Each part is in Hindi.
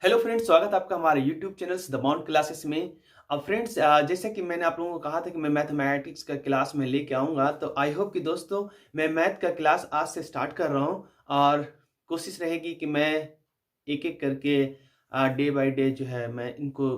हेलो फ्रेंड्स, स्वागत है आपका हमारे YouTube channel the bond classes में। अब फ्रेंड्स, जैसे कि मैंने आप लोगों को कहा था कि मैं मैथमेटिक्स का क्लास में लेके आऊँगा, तो आई होप कि दोस्तों मैं मैथ का क्लास आज से स्टार्ट कर रहा हूँ और कोशिश रहेगी कि मैं एक-एक करके डे बाय डे जो है मैं इनको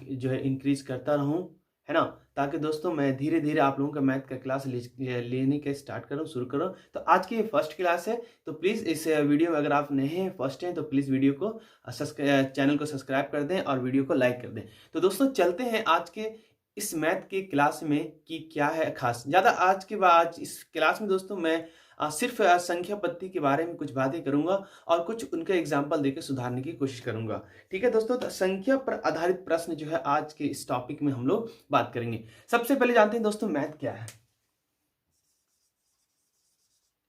जो है इंक्रीज़ करता रहूँ, है ना? ताकि दोस्तों मैं धीरे-धीरे आप लोगों का मैथ का क्लास लेने के स्टार्ट करूँ, शुरू करूँ। तो आज की ये फर्स्ट क्लास है, तो प्लीज़ इस वीडियो में अगर आप नए हैं, फर्स्ट हैं, तो प्लीज़ वीडियो को चैनल को सब्सक्राइब कर दें और वीडियो को लाइक कर दें। तो दोस्तों चलते हैं आज के इस मैथ की क्लास में कि क्या है ख़ास। ज़्यादा आज इस क्लास में दोस्तों मैं सिर्फ़ संख्या पद्धति के बारे में कुछ बातें करूँगा और कुछ उनका एग्ज़ाम्पल देके सुधारने की कोशिश करूँगा। ठीक है दोस्तों? तो संख्या पर आधारित प्रश्न जो है आज के इस टॉपिक में हम लोग बात करेंगे। सबसे पहले जानते हैं दोस्तों मैथ क्या है?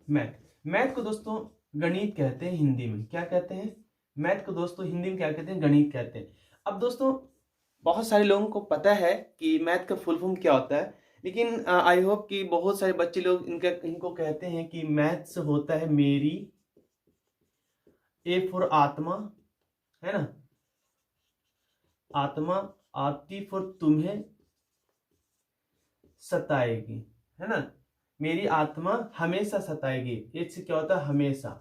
मैथ। मैथ को दोस्तों गणित कहते हैं हिंदी में। क्या कहते हैं? मैथ को दोस्तों हिंदी में क्या कहते हैं? गणित कहते हैं। अब दोस्तों बहुत सारे लोगों को पता है कि मैथ का फुल फॉर्म क्या होता है, लेकिन आई होप कि बहुत सारे बच्चे लोग इनको कहते हैं कि मैथ्स होता है मेरी, ए फॉर आत्मा, है ना? आत्मा आती फॉर तुम्हें सताएगी, है ना? मेरी आत्मा हमेशा सताएगी। एच से क्या होता है? हमेशा,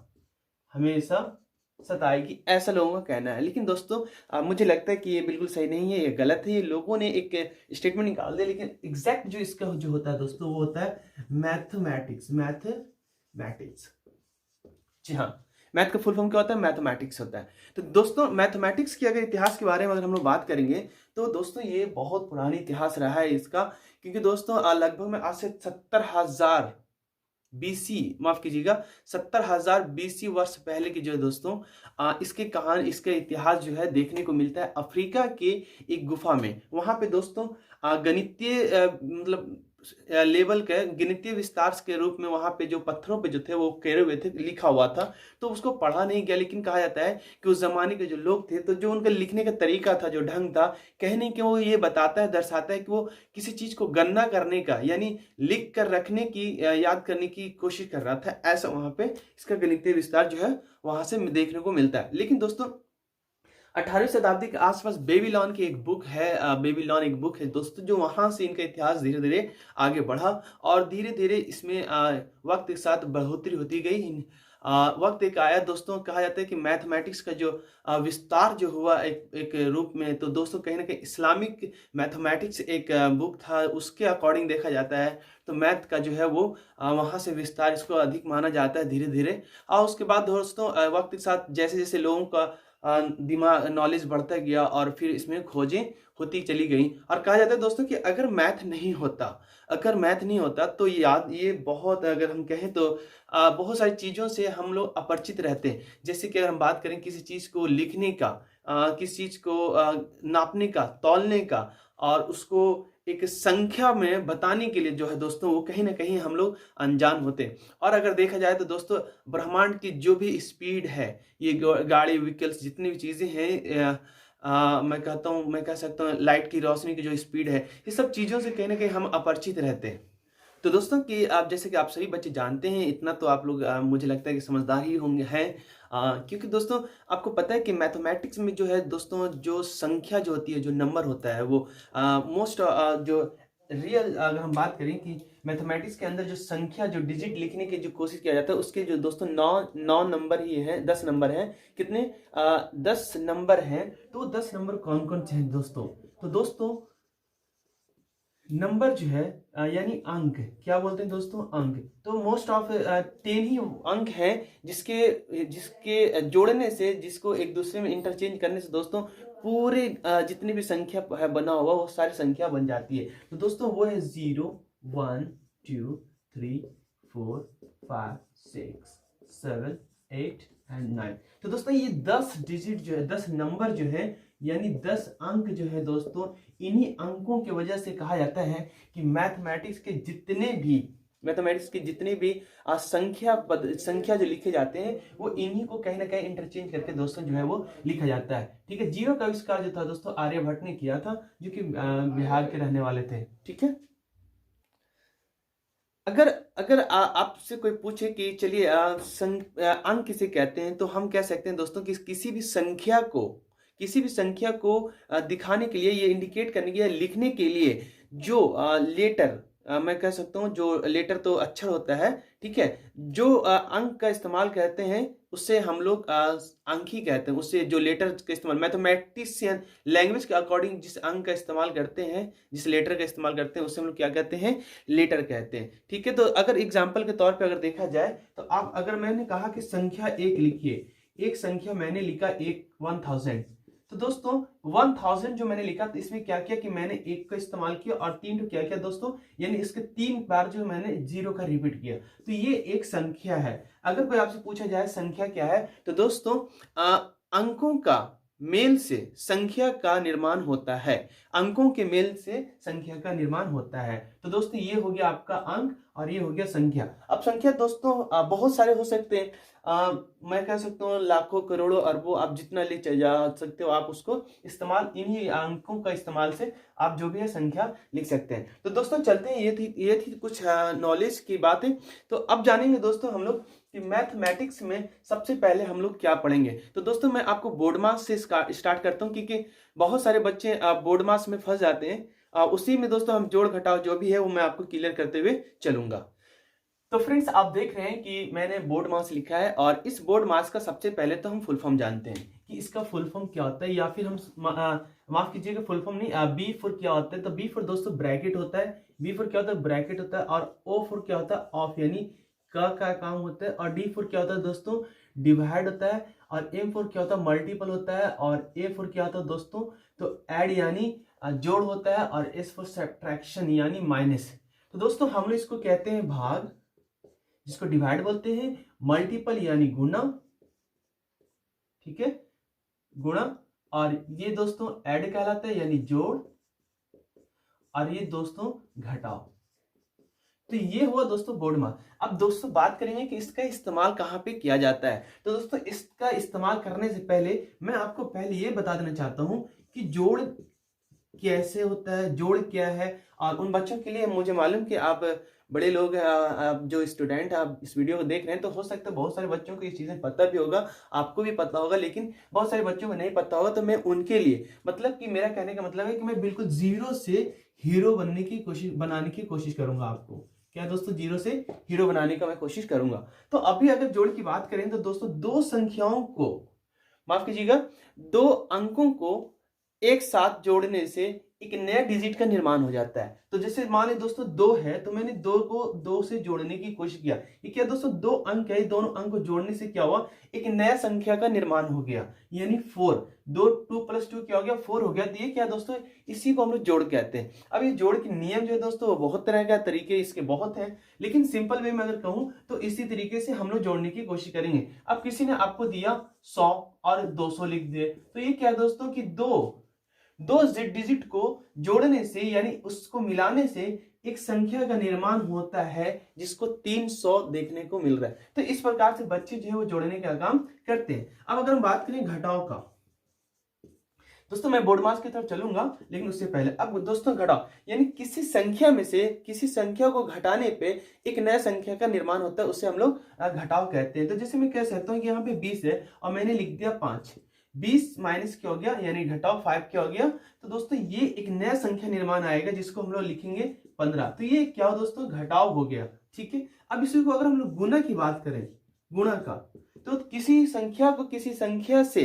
हमेशा सताएगी, ऐसा लोगों का कहना है। लेकिन दोस्तों मुझे लगता है कि ये बिल्कुल सही नहीं है, ये गलत है। ये लोगों ने एक स्टेटमेंट निकाल दिया, लेकिन एग्जैक्ट जो इसका जो होता है दोस्तों वो होता है मैथमेटिक्स। मैथमेटिक्स, जी हाँ, मैथ का फुल फॉर्म क्या होता है? मैथमेटिक्स होता है। तो दोस्तों मैथमेटिक्स की अगर इतिहास के बारे में अगर हम लोग बात करेंगे, तो दोस्तों ये बहुत पुरानी इतिहास रहा है इसका, क्योंकि दोस्तों लगभग में आज से 70,000 बीसी, माफ कीजिएगा, 70,000 बीसी वर्ष पहले की जो है दोस्तों इसके कहानी, इसका इतिहास जो है देखने को मिलता है अफ्रीका के एक गुफा में। वहां पे दोस्तों गणितीय मतलब लेवल के गणितीय विस्तार के रूप में वहां पे जो पत्थरों पे जो थे वो केरे हुए थे, लिखा हुआ था। तो उसको पढ़ा नहीं गया, लेकिन कहा जाता है कि उस जमाने के जो लोग थे, तो जो उनका लिखने का तरीका था, जो ढंग था, कहने के वो ये बताता है, दर्शाता है कि वो किसी चीज को गणना करने का, यानी लिख कर रखने की, याद करने की कोशिश कर रहा था। ऐसा वहां पे इसका गणितीय विस्तार जो है वहां से देखने को मिलता है। लेकिन दोस्तों 18वीं शताब्दी के आसपास बेबीलोन की एक बुक है, बेबीलोन एक बुक है दोस्तों, जो वहां से इनका इतिहास धीरे धीरे आगे बढ़ा और धीरे धीरे इसमें वक्त के साथ बढ़ोतरी होती गई। वक्त एक आया दोस्तों, कहा जाता है कि मैथमेटिक्स का जो विस्तार जो हुआ एक एक रूप में, तो दोस्तों कहीं ना कहीं इस्लामिक मैथमेटिक्स एक बुक था, उसके अकॉर्डिंग देखा जाता है। तो मैथ का जो है वो वहां से विस्तार इसको अधिक माना जाता है धीरे धीरे। और उसके बाद दोस्तों वक्त के साथ जैसे जैसे लोगों का दिमाग नॉलेज बढ़ता गया और फिर इसमें खोजें होती चली गई। और कहा जाता है दोस्तों कि अगर मैथ नहीं होता, तो ये बहुत, अगर हम कहें तो बहुत सारी चीज़ों से हम लोग अपरिचित रहते हैं। जैसे कि अगर हम बात करें किसी चीज़ को लिखने का, किसी चीज़ को नापने का, तौलने का, और उसको एक संख्या में बताने के लिए जो है दोस्तों, वो कहीं ना कहीं हम लोग अनजान होते हैं। और अगर देखा जाए तो दोस्तों ब्रह्मांड की जो भी स्पीड है, ये गाड़ी, व्हीकल्स, जितनी भी चीज़ें हैं, मैं कह सकता हूँ लाइट की रोशनी की जो स्पीड है, ये सब चीज़ों से कहीं ना कहीं हम अपरिचित रहते हैं। तो दोस्तों कि आप जैसे कि आप सभी बच्चे जानते हैं, इतना तो आप लोग मुझे लगता है कि समझदार ही होंगे हैं, क्योंकि दोस्तों आपको पता है कि मैथमेटिक्स में जो है दोस्तों, जो संख्या जो होती है, जो नंबर होता है, वो मोस्ट जो रियल, अगर हम बात करें कि मैथमेटिक्स के अंदर जो संख्या, जो डिजिट लिखने की जो कोशिश किया जाता है, उसके जो दोस्तों नौ नौ नंबर ही है, 10 नंबर हैं। कितने? 10 नंबर हैं। तो 10 नंबर कौन कौन से हैं दोस्तों? तो दोस्तों नंबर जो है यानी अंक, क्या बोलते हैं दोस्तों? अंक। तो मोस्ट ऑफ 10 ही अंक हैं, जिसके जिसके जोड़ने से, जिसको एक दूसरे में इंटरचेंज करने से दोस्तों पूरे जितनी भी संख्या है बना हुआ, वो सारी संख्या बन जाती है। तो दोस्तों वो है 0, 1, 2, 3, 4, 5, 6, 7, 8 एंड 9। तो दोस्तों ये 10 डिजिट जो है, 10 नंबर जो है, यानी 10 अंक जो है दोस्तों, इन्हीं अंकों की वजह से कहा जाता है कि मैथमेटिक्स के जितने भी संख्या जो लिखे जाते हैं, वो इन्हीं को कहीं ना कहीं इंटरचेंज करके दोस्तों जो है वो लिखा जाता है। ठीक है, जीरो का आविष्कार जो था दोस्तों आर्यभट्ट ने किया था, जो कि बिहार के रहने वाले थे। ठीक है, अगर अगर आपसे कोई पूछे कि चलिए अंक किसे कहते हैं, तो हम कह सकते हैं दोस्तों कि किसी भी संख्या को दिखाने के लिए, ये इंडिकेट करने के लिए, लिखने के लिए जो लेटर, मैं कह सकता हूँ जो लेटर तो अक्षर होता है, ठीक है, जो अंक का इस्तेमाल करते हैं उससे हम लोग अंक ही कहते हैं। उससे जो लेटर का इस्तेमाल मैथमेटिशियन लैंग्वेज के अकॉर्डिंग जिस अंक का इस्तेमाल करते हैं, जिस लेटर का इस्तेमाल करते हैं, उससे हम लोग क्या कहते हैं, लेटर कहते हैं। ठीक है, तो अगर एग्जाम्पल के तौर पे अगर देखा जाए तो आप, अगर मैंने कहा कि संख्या एक लिखिए, एक संख्या मैंने लिखा एक 1000, तो दोस्तों 1000 जो मैंने लिखा, तो इसमें क्या किया कि मैंने एक का इस्तेमाल किया और 3 तो क्या किया दोस्तों, यानी इसके 3 बार जो मैंने जीरो का रिपीट किया, तो ये एक संख्या है। अगर कोई आपसे पूछा जाए संख्या क्या है, तो दोस्तों अंकों का मेल से संख्या का निर्माण होता है। अंकों के मेल से संख्या का निर्माण होता है। तो दोस्तों ये हो गया आपका अंक और ये हो गया संख्या। अब संख्या दोस्तों बहुत सारे हो सकते हैं, मैं कह सकता हूँ लाखों करोड़ों अरबों, आप जितना ले जा सकते हो, आप उसको इस्तेमाल, इन्हीं अंकों का इस्तेमाल से आप जो भी है संख्या लिख सकते हैं। तो दोस्तों चलते हैं, ये थी कुछ नॉलेज की बातें। तो अब जानेंगे दोस्तों हम लोग कि मैथमेटिक्स में सबसे पहले हम लोग क्या पढ़ेंगे। तो दोस्तों मैं आपको बोर्ड मास से स्टार्ट करता हूँ, क्योंकि बहुत सारे बच्चे बोर्ड मास में फंस जाते हैं। उसी में दोस्तों हम जोड़ घटाव जो भी है वो मैं आपको क्लियर करते हुए चलूंगा। तो फ्रेंड्स आप देख रहे हैं कि मैंने बोर्ड मास लिखा है, और इस बोर्ड मास का सबसे पहले तो हम फुल फॉर्म जानते हैं कि इसका फुल फॉर्म क्या होता है, या फिर हम माफ कीजिएगा, फुल फॉर्म नहीं, बी फॉर क्या होता है, तो बी फॉर दोस्तों ब्रैकेट होता है। बी फॉर क्या होता है, ब्रैकेट होता है। और ओ फॉर क्या होता है, ऑफ, यानी का काम होता है। और डी फॉर क्या होता है दोस्तों, डिवाइड होता है। और एम फॉर क्या होता है, मल्टीपल होता है। और ए फॉर क्या होता है दोस्तों, तो ऐड यानी जोड़ होता है। और एस फॉर सब्ट्रैक्शन यानी माइनस। तो दोस्तों हम लोग इसको कहते हैं भाग, जिसको डिवाइड बोलते हैं। मल्टीपल यानी गुना, ठीक है, गुणा। और ये दोस्तों ऐड कहलाता है यानी जोड़। और ये दोस्तों घटाओ। तो ये हुआ दोस्तों बोर्ड मास। अब दोस्तों बात करेंगे कि इसका इस्तेमाल कहाँ पे किया जाता है। तो दोस्तों इसका इस्तेमाल करने से पहले मैं आपको पहले ये बता देना चाहता हूं कि जोड़ कैसे होता है, जोड़ क्या है। और उन बच्चों के लिए, मुझे मालूम कि आप बड़े लोग हैं, आप जो स्टूडेंट आप इस वीडियो को देख रहे हैं, तो हो सकता है बहुत सारे बच्चों को ये चीजें पता भी होगा, आपको भी पता होगा, लेकिन बहुत सारे बच्चों को नहीं पता होगा। तो मैं उनके लिए, मतलब कि मेरा कहने का मतलब है कि मैं बिल्कुल जीरो से हीरो बनाने की कोशिश करूंगा आपको। क्या दोस्तों, जीरो से हीरो बनाने का मैं कोशिश करूंगा। तो अभी अगर जोड़ की बात करें तो दोस्तों दो संख्याओं को, माफ कीजिएगा, दो अंकों को एक साथ जोड़ने से एक नया डिजिट का निर्माण हो जाता है। तो जैसे मान लीजिए दोस्तों दो है, तो मैंने दो को दो से जोड़ने की कोशिश किया। ये क्या दोस्तों, दो अंक है, दोनों अंक को जोड़ने से क्या हुआ, एक नया संख्या का निर्माण हो गया, यानी 4। 2 + 2 क्या हो गया, 4 हो गया। तो ये क्या दोस्तों, इसी को हम लोग जोड़ कहते हैं। अब ये जोड़ के नियम जो है दोस्तों, वो बहुत तरह का, तरीके इसके बहुत है, लेकिन सिंपल वे में अगर कहूं तो इसी तरीके से हम लोग जोड़ने की कोशिश करेंगे। अब किसी ने आपको दिया 100 और 200 लिख दिए, तो ये क्या दोस्तों कि दो डिजिट को जोड़ने से, यानी उसको मिलाने से एक संख्या का निर्माण होता है, जिसको 300 देखने को मिल रहा है। तो इस प्रकार से बच्चे जो है वो जोड़ने का काम करते हैं। अब अगर हम बात करें घटाव का, दोस्तों मैं बोर्ड मास की तरफ चलूंगा, लेकिन उससे पहले अब दोस्तों घटाव यानी किसी संख्या में से किसी संख्या को घटाने पे एक नया संख्या का निर्माण होता है, उससे हम लोग घटाव कहते हैं। तो जैसे मैं कह सकता हूँ कि यहाँ पे 20 है और मैंने लिख दिया 5, 20 माइनस क्या हो गया, यानी घटाव 5 क्या हो गया। तो दोस्तों ये एक नया संख्या निर्माण आएगा, जिसको हम लोग लिखेंगे 15। तो ये क्या हो दोस्तों, घटाव हो गया, ठीक है। अब इसी को अगर हम लोग गुना की बात करें, गुणा का, तो किसी संख्या को किसी संख्या से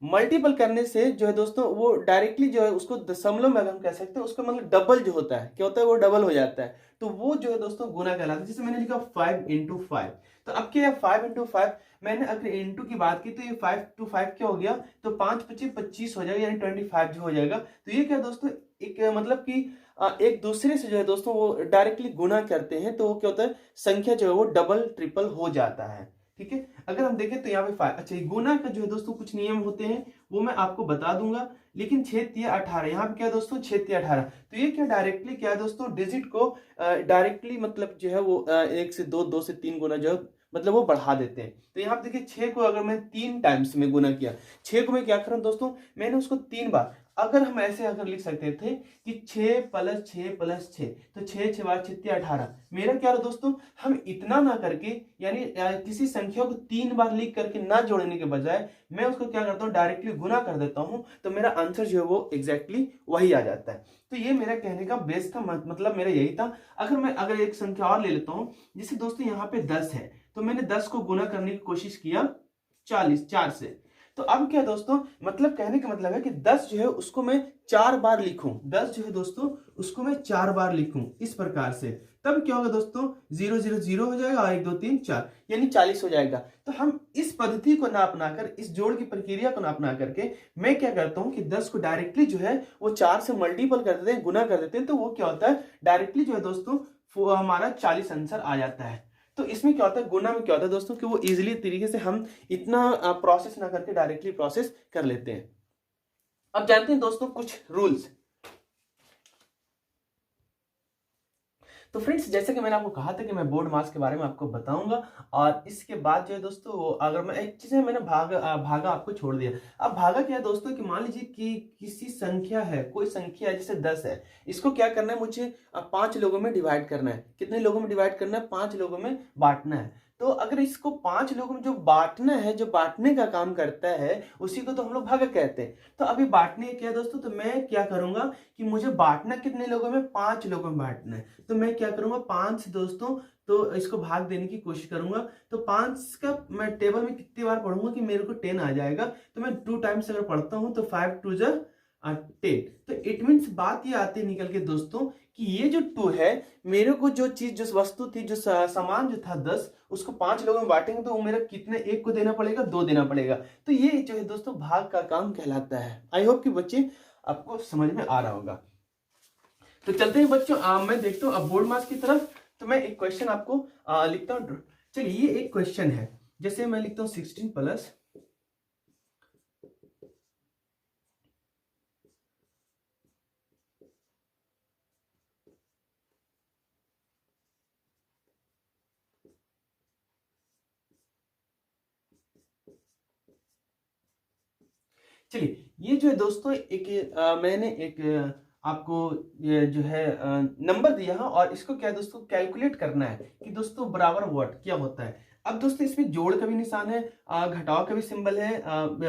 मल्टीपल करने से जो है दोस्तों, वो डायरेक्टली जो है उसको दशमलव में हम कह सकते हैं, उसका मतलब डबल जो होता है, क्या होता है, वो डबल हो जाता है। तो वो जो है दोस्तों गुना कहलाता है। जैसे मैंने लिखा 5 × 5, तो अब क्या है 5 × 5, मैंने अगर इंटू की बात की तो ये 5 × 5 क्या हो गया, तो 5 × 5 25 हो जाएगा, यानी 25 जो हो जाएगा। तो ये क्या दोस्तों, एक मतलब कि एक दूसरे से जो है दोस्तों वो डायरेक्टली गुना करते हैं, तो वो क्या होता है, संख्या जो है वो डबल ट्रिपल हो जाता है, ठीक है। अगर हम देखें तो यहाँ पे 5, अच्छा गुना का जो है दोस्तों कुछ नियम होते हैं, वो मैं आपको बता दूंगा, लेकिन 6 × 18, यहाँ पे क्या है दोस्तों 6 × 18। तो ये क्या डायरेक्टली क्या है दोस्तों, डिजिट को डायरेक्टली मतलब जो है वो 1 से 2, 2 से 3 गुना जो मतलब वो बढ़ा देते हैं। तो यहाँ पे देखिए 6 को अगर मैं 3 टाइम्स में गुना किया, 6 को मैं क्या कर रहा हूँ दोस्तों, मैंने उसको 3 बार, अगर हम ऐसे अगर लिख सकते थे कि 6 + 6 + 6, तो 6 6 बार 6 18। मेरा क्या रहा दोस्तों, हम इतना ना करके यानी किसी संख्या को 3 बार लिख करके ना जोड़ने के बजाय मैं उसको क्या करता हूँ, डायरेक्टली गुना कर देता हूँ, तो मेरा आंसर जो है वो एग्जैक्टली वही आ जाता है। तो ये मेरा कहने का बेस का मतलब मेरा यही था। अगर एक संख्या और ले लेता हूँ, जैसे दोस्तों यहाँ पे 10 है, तो मैंने 10 को गुना करने की कोशिश किया 4 से। तो अब क्या दोस्तों, मतलब कहने का मतलब है कि 10 जो है उसको मैं 4 बार लिखूं, 10 जो है दोस्तों उसको मैं 4 बार लिखूं इस प्रकार से, तब क्या होगा दोस्तों, 0 0 0 हो जाएगा और 1 2 3 4 यानी 40 हो जाएगा। तो हम इस पद्धति को ना अपनाकर, इस जोड़ की प्रक्रिया को ना अपना करके मैं क्या करता हूं कि 10 को डायरेक्टली जो है वो 4 से मल्टीपल कर देते हैं, गुना कर देते हैं, तो वो क्या होता है, डायरेक्टली जो है दोस्तों हमारा 40 आंसर आ जाता है। तो इसमें क्या होता है, गुना में क्या होता है दोस्तों कि वो इजीली तरीके से हम इतना प्रोसेस ना करके डायरेक्टली प्रोसेस कर लेते हैं। अब जानते हैं दोस्तों कुछ रूल्स। तो फ्रेंड्स, जैसे कि मैंने आपको कहा था कि मैं बोर्ड मास के बारे में आपको बताऊंगा, और इसके बाद जो है दोस्तों, अगर मैं एक चीज है, मैंने भागा आपको छोड़ दिया। अब भागा क्या है दोस्तों कि मान लीजिए कि किसी संख्या है, कोई संख्या है जैसे 10 है, इसको क्या करना है, मुझे 5 लोगों में डिवाइड करना है। कितने लोगों में डिवाइड करना है, 5 लोगों में बांटना है। तो अगर इसको 5 लोगों में जो बांटना है, जो बांटने का काम करता है, उसी को तो हम लोग भागक कहते हैं। तो अभी बांटने क्या है दोस्तों, तो मैं क्या करूंगा कि मुझे बांटना कितने लोगों में, 5 लोगों में बांटना है। तो मैं क्या करूंगा, 5 से दोस्तों तो इसको भाग देने की कोशिश करूंगा। तो 5 का मैं टेबल में कितनी बार पढ़ूंगा कि मेरे को 10 आ जाएगा। तो मैं 2 टाइम्स अगर पढ़ता हूं तो 5 2 जा 10। तो इट मीन्स बात ये आती है निकल के दोस्तों कि ये जो 2 है, मेरे को जो चीज, जो वस्तु थी, जो सामान जो था 10, उसको 5 लोगों में बांटेंगे तो वो मेरा कितने, 1 को देना पड़ेगा, 2 देना पड़ेगा। तो ये जो है दोस्तों भाग का काम कहलाता है। आई होप कि बच्चे आपको समझ में आ रहा होगा। तो चलते हैं बच्चों, मैं देखता हूँ अब बोर्ड मार्क्स की तरफ। तो मैं एक क्वेश्चन आपको लिखता हूँ। चलिए, ये एक क्वेश्चन है, जैसे मैं लिखता हूँ 16 प्लस चलिए, ये जो है दोस्तों मैंने एक आपको ये जो है नंबर दिया है, और इसको क्या है दोस्तों, कैलकुलेट करना है कि दोस्तों बराबर व्हाट क्या होता है। अब दोस्तों इसमें जोड़ का भी निशान है, घटाव का भी सिंबल है,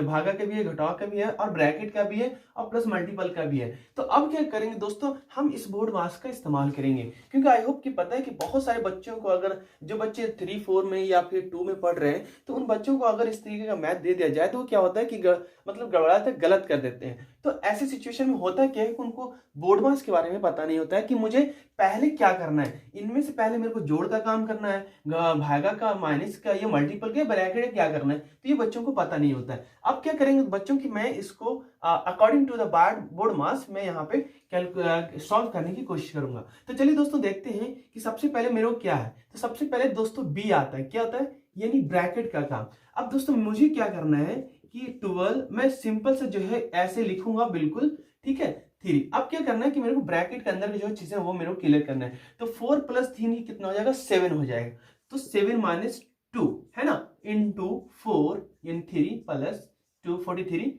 भागा का भी है, घटाव का भी है, और ब्रैकेट का भी है, और प्लस मल्टीपल का भी है। तो अब क्या करेंगे दोस्तों, हम इस बोर्ड मास का इस्तेमाल करेंगे, क्योंकि आई होप कि पता है कि बहुत सारे बच्चों को, अगर जो बच्चे 3 4 में या फिर 2 में पढ़ रहे हैं, तो उन बच्चों को अगर इस तरीके का मैथ दे दिया जाए तो वो क्या होता है कि मतलब गड़बड़ाते हैं, गलत कर देते हैं। तो ऐसी सिचुएशन में होता क्या है कि उनको बोर्ड मास के बारे में पता नहीं होता है कि मुझे पहले क्या करना है। इनमें से पहले मेरे को जोड़ का काम करना है, भागा का, माइनस का, ये मल्टीपल के, ब्रैकेट क्या करना है, तो ये बच्चों को पता नहीं होता है। अब क्या करेंगे बच्चों की, मैं इसको अकॉर्डिंग टू द बोर्ड मास मैं यहाँ पे सॉल्व करने की कोशिश करूंगा। तो चलिए दोस्तों देखते हैं कि सबसे पहले मेरे को क्या है। तो सबसे पहले दोस्तों बी आता है, क्या होता है, यानी ब्रैकेट का काम। अब दोस्तों मुझे क्या करना है कि 12 मैं सिंपल से जो है ऐसे लिखूंगा, बिल्कुल ठीक है, 3। अब क्या करना है कि मेरे को ब्रैकेट के अंदर की जो चीजें वो मेरे को क्लियर करना है। तो 4 + 3 कितना हो जाएगा, 7 हो जाएगा। तो 7 - 2 है ना, इंटू 4 यानी 3 + 2 43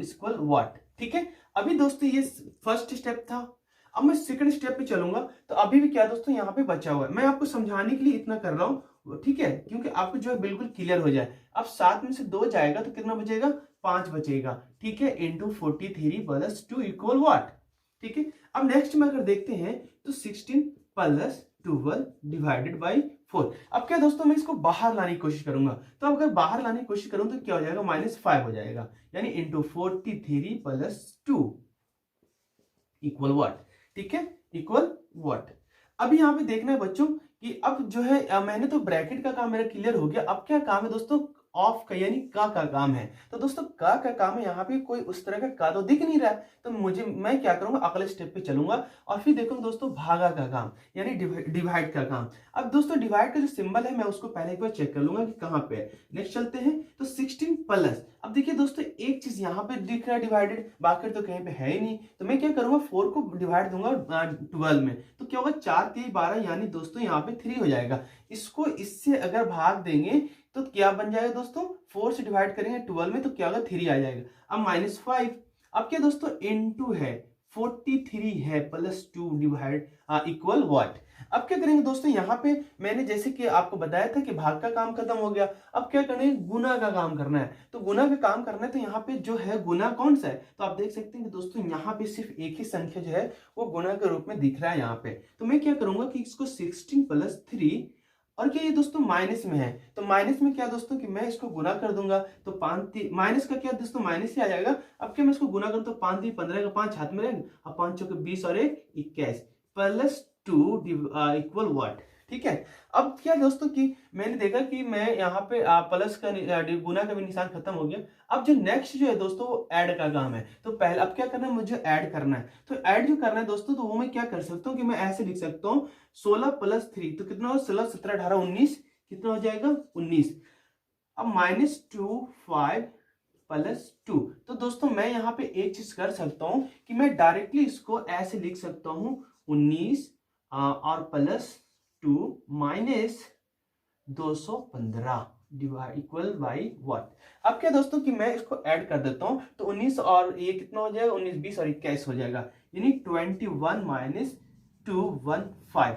इक्वल व्हाट। ठीक है, अभी दोस्तों ये फर्स्ट स्टेप था। अब मैं सेकंड स्टेप पे चलूंगा। तो अभी भी क्या दोस्तों यहाँ पे बचा हुआ है, मैं आपको समझाने के लिए इतना कर रहा हूँ, ठीक है, क्योंकि आपको जो है बिल्कुल क्लियर हो जाए। अब 7 में से 2 जाएगा तो कितना बचेगा, 5 बचेगा। ठीक है, इंटू 43 + 2 इक्वल व्हाट। ठीक है, अब नेक्स्ट में अगर देखते हैं तो 16 + 12 डिवाइडेड बाई 4। अब क्या दोस्तों, मैं इसको बाहर लाने की कोशिश करूंगा। तो अगर बाहर लाने की कोशिश करूं तो क्या हो जाएगा, -5 हो जाएगा, यानी इंटू 43 + 2 इक्वल व्हाट। ठीक है, इक्वल व्हाट। अब यहाँ पे देखना है बच्चों कि अब जो है मैंने तो ब्रैकेट का काम मेरा क्लियर हो गया। अब क्या काम है दोस्तों, ऑफ का यानी का काम है। तो दोस्तों का काम है, यहाँ पे कोई उस तरह का तो दिख नहीं रहा है। तो मैं क्या करूंगा, अगले स्टेप पे चलूंगा और फिर देखूंगा दोस्तों भागा का काम यानी डिवाइड का काम। अब दोस्तों डिवाइड का जो सिंबल है मैं उसको पहले एक बार चेक कर लूंगा कि कहाँ पे है। नेक्स्ट चलते हैं तो 16 प्लस। अब देखिए दोस्तों एक चीज यहाँ पे दिख रहा है डिवाइडेड, बाकी तो कहीं पे है ही नहीं। तो मैं क्या करूंगा, 4 को डिवाइड दूंगा 12 में, तो क्या होगा, 4 3 12 यानी दोस्तों यहाँ पे 3 हो जाएगा। इसको इससे अगर भाग देंगे तो क्या बन जाएगा दोस्तों, 4 से डिवाइड करेंगे 12 में तो क्या होगा, 3 आ जाएगा। अब -5, अब क्या दोस्तों इनटू है 43 है प्लस 2 डिवाइड इक्वल व्हाट। अब क्या करेंगे दोस्तों, यहाँ पे मैंने जैसे कि आपको बताया था कि भाग का काम खत्म हो गया, अब क्या करना है, गुना का काम करना है। तो गुना का काम करना है तो यहाँ पे जो है गुना कौन सा है, तो आप देख सकते हैं कि दोस्तों यहाँ पे सिर्फ एक ही संख्या जो है वो गुना के रूप में दिख रहा है यहाँ पे। तो मैं क्या करूंगा कि इसको 16 प्लस 3, और क्या ये दोस्तों माइनस में है, तो माइनस में क्या दोस्तों कि मैं इसको गुना कर दूंगा, तो 5 माइनस का क्या दोस्तों माइनस ही आ जाएगा। अब क्या मैं इसको गुना करूं तो 5 3 15 का 5 हाथ में रहेंगे, अब 5 चौके 20 और 1 21 प्लस 2 इक्वल व्हाट। ठीक है, अब क्या दोस्तों कि मैंने देखा कि मैं यहाँ पे प्लस का गुना का भी निशान खत्म हो गया। अब जो नेक्स्ट जो है दोस्तों वो ऐड का काम है, तो पहले अब क्या करना है, मुझे ऐड करना है। तो ऐड जो करना है दोस्तों तो वो मैं क्या कर सकता हूँ कि मैं ऐसे लिख सकता हूँ 16 प्लस 3 तो कितना हो, 16 17 18 19 कितना हो जाएगा 19। अब -2 5 प्लस 2, तो दोस्तों मैं यहाँ पे एक चीज कर सकता हूँ कि मैं डायरेक्टली इसको ऐसे लिख सकता हूँ 19 और plus 2 minus 215 divide equal by what. अब क्या दोस्तों कि मैं इसको ऐड कर देता हूं, तो 19 और ये कितना हो जाएगा 19 20 और 21 हो जाएगा, यानी 21 माइनस 215।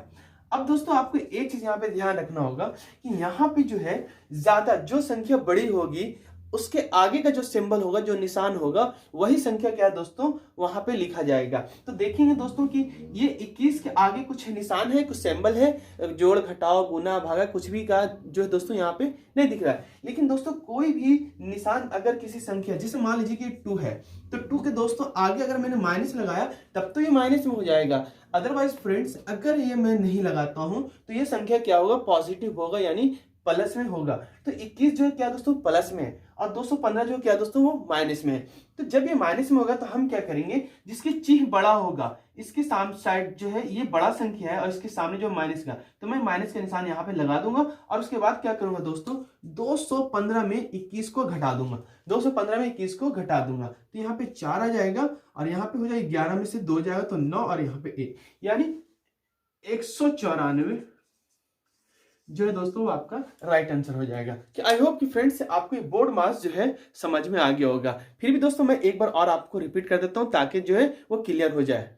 अब दोस्तों आपको एक चीज यहाँ पे ध्यान रखना होगा कि यहाँ पे जो है ज्यादा जो संख्या बड़ी होगी उसके आगे का जो सिंबल होगा, जो निशान होगा, वही संख्या क्या है दोस्तों वहां पे लिखा जाएगा। तो देखेंगे दोस्तों कि ये 21 के आगे कुछ निशान है, कुछ सिंबल है, जोड़ घटाओ गुना भागा कुछ भी का जो है दोस्तों यहाँ पे नहीं दिख रहा है। लेकिन दोस्तों कोई भी निशान अगर किसी संख्या, जैसे मान लीजिए कि 2 है, तो 2 के दोस्तों आगे अगर मैंने माइनस लगाया तब तो ये माइनस में हो जाएगा। अदरवाइज फ्रेंड्स अगर ये मैं नहीं लगाता हूं तो ये संख्या क्या होगा, पॉजिटिव होगा, यानी प्लस में होगा। तो 21 जो है क्या दोस्तों प्लस में है, और 215 जो क्या दोस्तों वो माइनस में है। तो जब ये माइनस में होगा तो हम क्या करेंगे, जिसकी चिन्ह बड़ा होगा इसके सामने साइड जो है ये बड़ा संख्या है और इसके सामने जो माइनस का, तो मैं माइनस का निशान यहाँ पे लगा दूंगा और उसके बाद क्या करूंगा दोस्तों 215 में 21 को घटा दूंगा, 215 में 21 को घटा दूंगा, तो यहाँ पे 4 आ जाएगा और यहाँ पे हो जाएगा 11 में से 2 जाएगा तो 9 और यहाँ पे 1, यानी 194 जो है दोस्तों वो आपका राइट आंसर हो जाएगा। कि आई होप कि फ्रेंड्स आपको ये बोर्ड मास जो है समझ में आ गया होगा। फिर भी दोस्तों मैं एक बार और आपको रिपीट कर देता हूं ताकि जो है वो क्लियर हो जाए।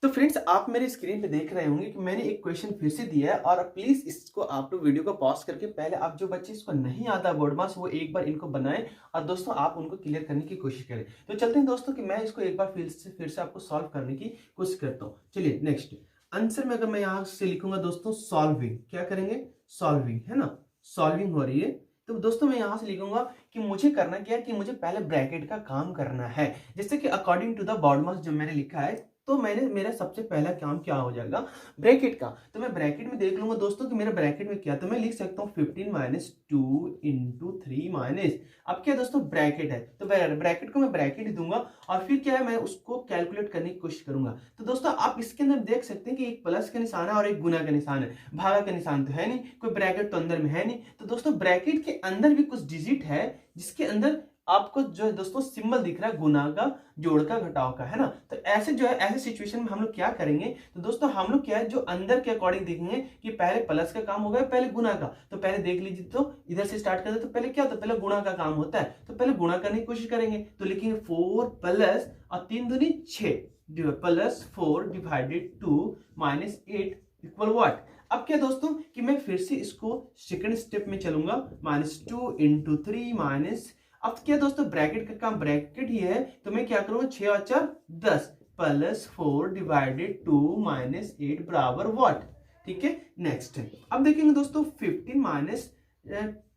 तो फ्रेंड्स आप मेरे स्क्रीन पे देख रहे होंगे कि मैंने एक क्वेश्चन फिर से दिया है, और प्लीज इसको आप लोग वीडियो को पॉज करके पहले आप जो बच्चे इसको नहीं आता बोर्ड मास वो एक बार इनको बनाएं और दोस्तों आप उनको क्लियर करने की कोशिश करें। तो चलते हैं दोस्तों कि मैं इसको एक बार फिर से आपको सॉल्व करने की कोशिश करता हूँ। चलिए नेक्स्ट आंसर में अगर मैं यहां से लिखूंगा दोस्तों सॉल्विंग, क्या करेंगे सॉल्विंग, है ना, सॉल्विंग हो रही है। तो दोस्तों मैं यहां से लिखूंगा कि मुझे करना क्या है कि मुझे पहले ब्रैकेट का काम करना है, जैसे कि अकॉर्डिंग टू द बोर्ड मास जो मैंने लिखा है, तो मेरा सबसे पहला काम क्या हो जाएगा ब्रैकेट का। तो मैं ब्रैकेट में देख लूंगा दोस्तों कि मेरा ब्रैकेट में क्या, तो मैं लिख सकता हूँ 15 माइनस 2 इंटू 3 माइनस, अब क्या दोस्तों ब्रैकेट है तो ब्रैकेट को मैं ब्रैकेट ही दूंगा और फिर क्या है मैं उसको कैलकुलेट करने की कोशिश करूंगा। तो दोस्तों आप इसके अंदर देख सकते हैं कि एक प्लस का निशान है और एक गुना का निशान है, भागा का निशान तो है नहीं, कोई ब्रैकेट तो अंदर में है नहीं। तो दोस्तों ब्रैकेट के अंदर भी कुछ डिजिट है जिसके अंदर आपको जो है दोस्तों सिंबल दिख रहा है गुना का, जोड़ का, घटाव का, है ना। तो ऐसे जो है ऐसे सिचुएशन में हम लोग क्या करेंगे, तो दोस्तों हम लोग क्या है जो अंदर के अकॉर्डिंग देखेंगे कि पहले प्लस का काम होगा पहले गुना का। तो पहले देख लीजिए, तो इधर से स्टार्ट करते तो पहले क्या होता है, पहले गुणा का काम होता है, तो पहले गुणा करने की कोशिश करेंगे। तो लिखेंगे 4 प्लस और 3 दूनी 6 plus 4 divided 2 minus 8 equal what. अब क्या दोस्तों कि मैं फिर से इसको सेकंड स्टेप में चलूंगा, -2 इंटू 3 माइनस, अब क्या दोस्तों ब्रैकेट का काम ब्रैकेट ही है, तो मैं क्या करूंगा 6 और 4 10 प्लस 4 डिवाइडेड 2 माइनस 8 बराबर व्हाट। ठीक है नेक्स्ट अब देखेंगे दोस्तों 15 माइनस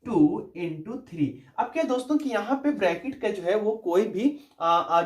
2 इंटू 3। अब क्या दोस्तों कि यहाँ पे ब्रैकेट का जो है वो कोई भी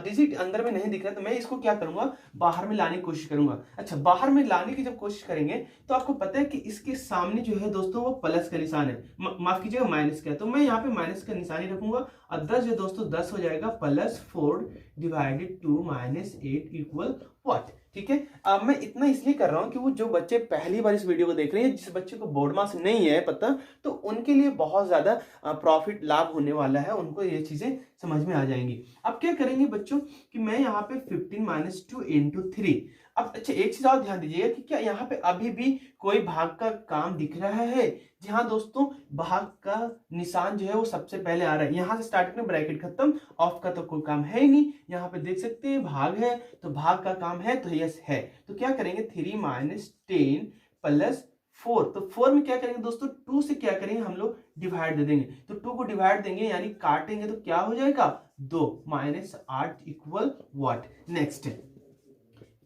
डिजिट अंदर में नहीं दिख रहा, तो मैं इसको क्या करूंगा बाहर में लाने की कोशिश करूंगा। अच्छा बाहर में लाने की जब कोशिश करेंगे तो आपको पता है कि इसके सामने जो है दोस्तों वो प्लस का निशान है, माफ कीजिएगा माइनस का, तो मैं यहाँ पे माइनस का निशान ही रखूंगा और 10 जो दोस्तों 10 हो जाएगा plus 4 divided 2 minus 8 equal what. ठीक है, अब मैं इतना इसलिए कर रहा हूं कि वो जो बच्चे पहली बार इस वीडियो को देख रहे हैं, जिस बच्चे को बोर्ड मास नहीं है पता, तो उनके लिए बहुत ज्यादा प्रॉफिट लाभ होने वाला है, उनको ये चीजें समझ में आ जाएंगी। अब क्या करेंगे बच्चों कि मैं यहाँ पे 15 माइनस 2 इंटू 3, अब अच्छा एक चीज और ध्यान दीजिएगा कि क्या यहाँ पे अभी भी कोई भाग का काम दिख रहा है? जी हाँ दोस्तों, भाग का निशान जो है वो सबसे पहले आ रहा है। यहाँ से स्टार्ट करें, ब्रैकेट खत्म, ऑफ का तो कोई काम है ही नहीं। यहाँ पे देख सकते हैं भाग है, तो भाग का काम है, तो यस है। तो क्या करेंगे, 3 माइनस 10 प्लस 4। तो 4 में क्या करेंगे दोस्तों, 2 से क्या करेंगे हम लोग डिवाइड दे देंगे। तो 2 को डिवाइड देंगे यानी काटेंगे तो क्या हो जाएगा, 2 minus 8 equal what. Next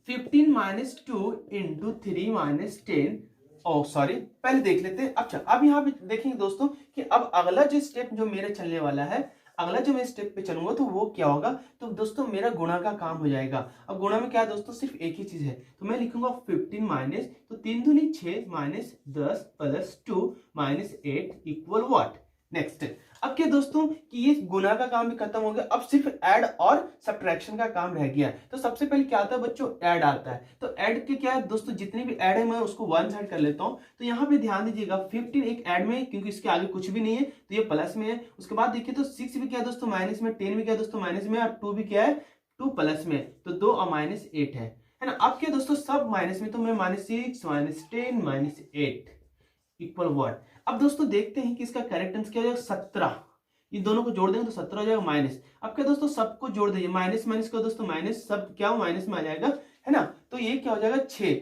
15 minus 2 into 3 minus 10। Oh sorry, पहले देख लेते हैं। अच्छा अब यहाँ पे देखेंगे दोस्तों कि अब अगला जो स्टेप जो मेरे चलने वाला है, अगला जो मैं स्टेप पे चलूंगा तो वो क्या होगा, तो दोस्तों मेरा गुणा का काम हो जाएगा। अब गुणा में क्या है दोस्तों, सिर्फ एक ही चीज है, तो मैं लिखूंगा 15 माइनस, तो 3 दूनी 6 minus 10 plus 2 minus 8 equal what. Next अब क्या दोस्तों कि ये गुना का काम भी खत्म हो गया, अब सिर्फ ऐड और सब्ट्रैक्शन का काम रह गया है। तो सबसे पहले क्या आता है बच्चों, ऐड आता है। तो ऐड के क्या है दोस्तों, जितनी भी ऐड है मैं उसको वन साइड कर लेता हूं। तो यहाँ पे ध्यान दीजिएगा 15 एक ऐड में, क्योंकि इसके आगे कुछ भी नहीं है तो ये प्लस में है। उसके बाद देखिए तो 6 भी क्या है दोस्तों माइनस में, 10 भी क्या है दोस्तों माइनस में, और 2 भी क्या है 2 प्लस में, तो 2 और माइनस 8 है ना। अब क्या दोस्तों सब माइनस में, तो मैं minus 6 minus 10 minus 8 equal what. अब दोस्तों देखते हैं कि इसका करेक्ट आंसर क्या हो जाएगा, 17। ये दोनों को जोड़ देंगे तो 17 हो जाएगा माइनस। अब क्या दोस्तों सबको जोड़ दीजिए, माइनस माइनस का दोस्तों माइनस, सब क्या माइनस में आ जाएगा, है ना। तो ये क्या हो जाएगा 6,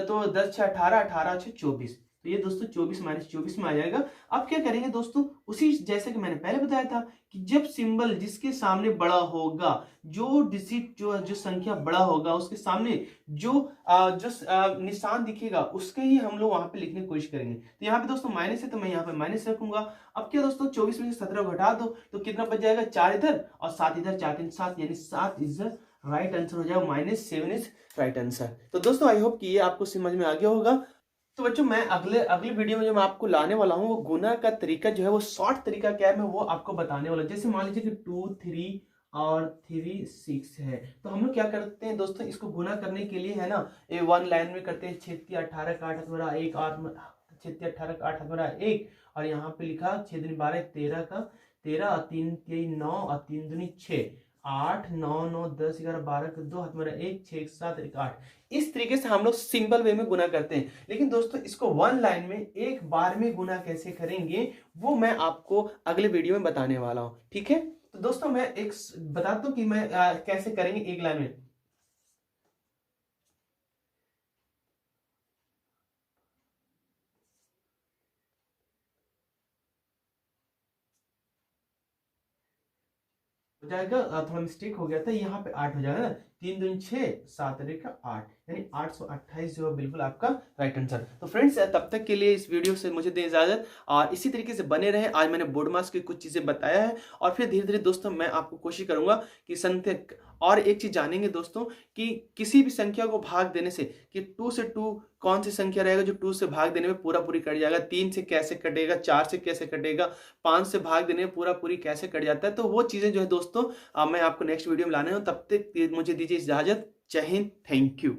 तो 10 6 18, 18 6 24, तो ये दोस्तों 24 माइनस 24 में आ जाएगा। अब क्या करेंगे दोस्तों, उसी जैसे कि मैंने पहले बताया था कि जब सिंबल जिसके सामने बड़ा होगा, जो डिजिट जो संख्या बड़ा होगा उसके सामने जो निशान दिखेगा उसके ही हम लोग वहां पे लिखने की कोशिश करेंगे। तो यहाँ पे दोस्तों माइनस है तो मैं यहाँ पे माइनस रखूंगा। अब क्या दोस्तों 24 में से 17 को घटा दो तो कितना बच जाएगा, 4 इधर और 7 इधर, 4 3 7, यानी 7 इज राइट आंसर हो जाएगा, -7 इज राइट आंसर। तो दोस्तों आई होप कि ये आपको समझ में आ गया होगा। तो बच्चों मैं अगले वीडियो में जो मैं आपको लाने वाला हूँ वो गुना का तरीका जो है वो शॉर्ट तरीका क्या है मैं वो आपको बताने वाला हूँ। जैसे मान लीजिए कि 2 3 और 3 6 है, तो हम लोग क्या करते हैं दोस्तों, इसको गुना करने के लिए है ना, ये वन लाइन में करते हैं, 6 3 18 का 8 12 1 और 6 3 18 का 8 12 1, और यहाँ पे लिखा 6 दूनी 12 13 का 13 और 3 3 9 और 3 दूनी 6, 8 9 9 10 11 12 का 2 हाथ मेरा 1 6 7 1 8। इस तरीके से हम लोग सिंपल वे में गुना करते हैं। लेकिन दोस्तों इसको वन लाइन में एक बार में गुना कैसे करेंगे वो मैं आपको अगले वीडियो में बताने वाला हूं, ठीक है। तो दोस्तों मैं एक बताता हूं कि मैं कैसे करेंगे एक लाइन में। हो जाएगा, थोड़ा मिस्टेक हो गया था, यहाँ पे 8 हो जाएगा ना, 3 दूनी 6 7 का 8, यानी 828 जो है बिल्कुल आपका राइट आंसर। तो फ्रेंड्स तब तक के लिए इस वीडियो से मुझे दें इजाजत, और इसी तरीके से बने रहें। आज मैंने बोर्ड मार्क्स की कुछ चीजें बताया है, और फिर धीरे धीरे दोस्तों मैं आपको कोशिश करूंगा कि संख्या, और एक चीज जानेंगे दोस्तों कि किसी भी संख्या को भाग देने से कि 2 से 2 कौन सी संख्या रहेगा जो 2 से भाग देने में पूरा पूरी कट जाएगा, 3 से कैसे कटेगा, 4 से कैसे कटेगा, 5 से भाग देने में पूरा पूरी कैसे कट जाता है। तो वो चीजें जो है दोस्तों मैं आपको नेक्स्ट वीडियो में लाने हूं। तब तक मुझे दीजिए इजाजत। जय हिंद, थैंक यू।